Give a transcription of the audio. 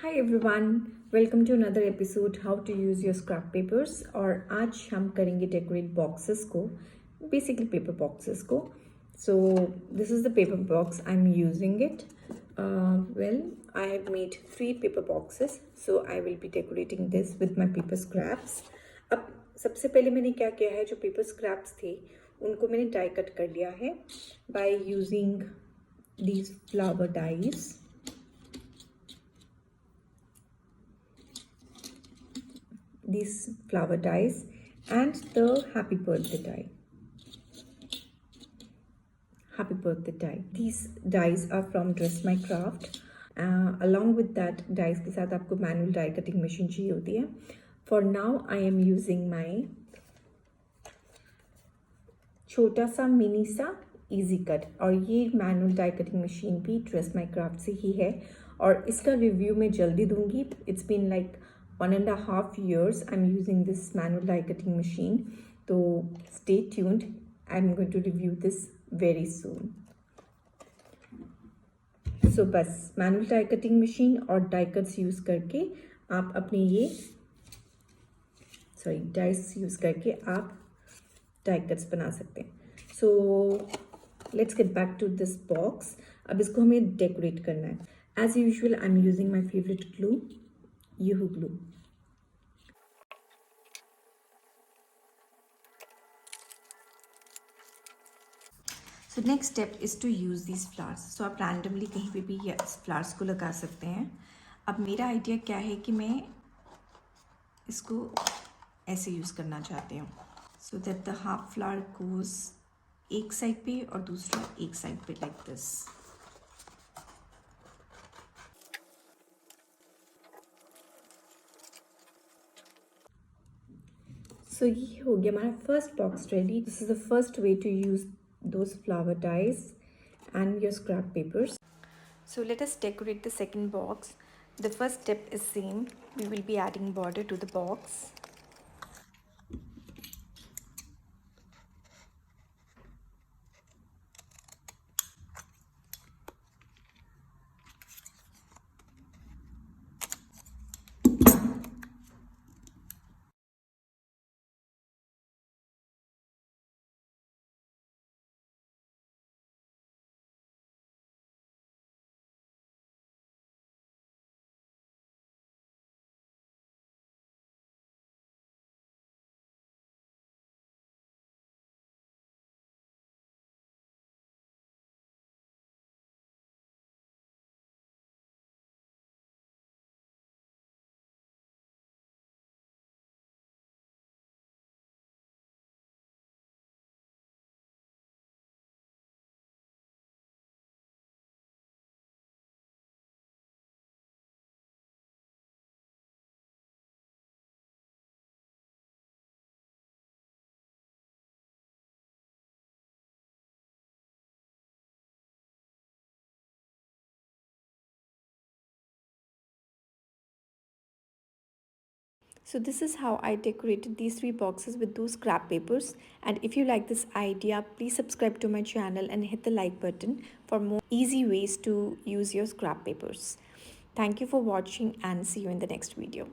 Hi everyone, welcome to another episode how to use your scrap papers। और आज हम करेंगे डेकोरेट बॉक्सेस को, बेसिकली पेपर बॉक्सेस को। So this is the paper box I'm using it। Well, I have made 3 paper boxes, so I will be decorating this with my paper scraps। अब सबसे पहले मैंने क्या किया है, जो पेपर स्क्रैप्स थे उनको मैंने डाई कट कर लिया है by using these flower dies। These flower dies and the happy birthday die। Happy birthday die, these dies are from Dress My Craft। along with that dies के साथ आपको manual die cutting machine चाहिए होती है। For now I am using my छोटा सा mini सा easy cut, और ये मैनुअल डाई कटिंग मशीन भी ड्रेस माई क्राफ्ट से ही है और इसका रिव्यू मैं जल्दी दूंगी। It's been like 1.5 years I'm using this manual die cutting machine, तो stay tuned, I'm going to review this very soon। so बस manual die cutting machine और die cuts यूज़ करके आप अपने ये डाइस यूज़ करके आप die cuts बना सकते हैं। so let's get back to this box। अब इसको हमें डेकोरेट करना है। as usual I'm using my favorite glue, Yoo-hoo glue। so next step is to use these flowers। so आप randomly कहीं पे भी ये flowers को लगा सकते हैं। अब मेरा आइडिया क्या है कि मैं इसको ऐसे यूज़ करना चाहती हूँ, so that the half flower goes एक साइड पे और दूसरा एक साइड पे like this। so ये हो गया हमारा first box ready. This is the first way to use those flower dies and your scrap papers। so let us decorate the second box। the first step is same, we will be adding border to the box। So this is how I decorated these 3 boxes with those scrap papers, and if you like this idea, please subscribe to my channel and hit the like button for more easy ways to use your scrap papers। Thank you for watching and see you in the next video।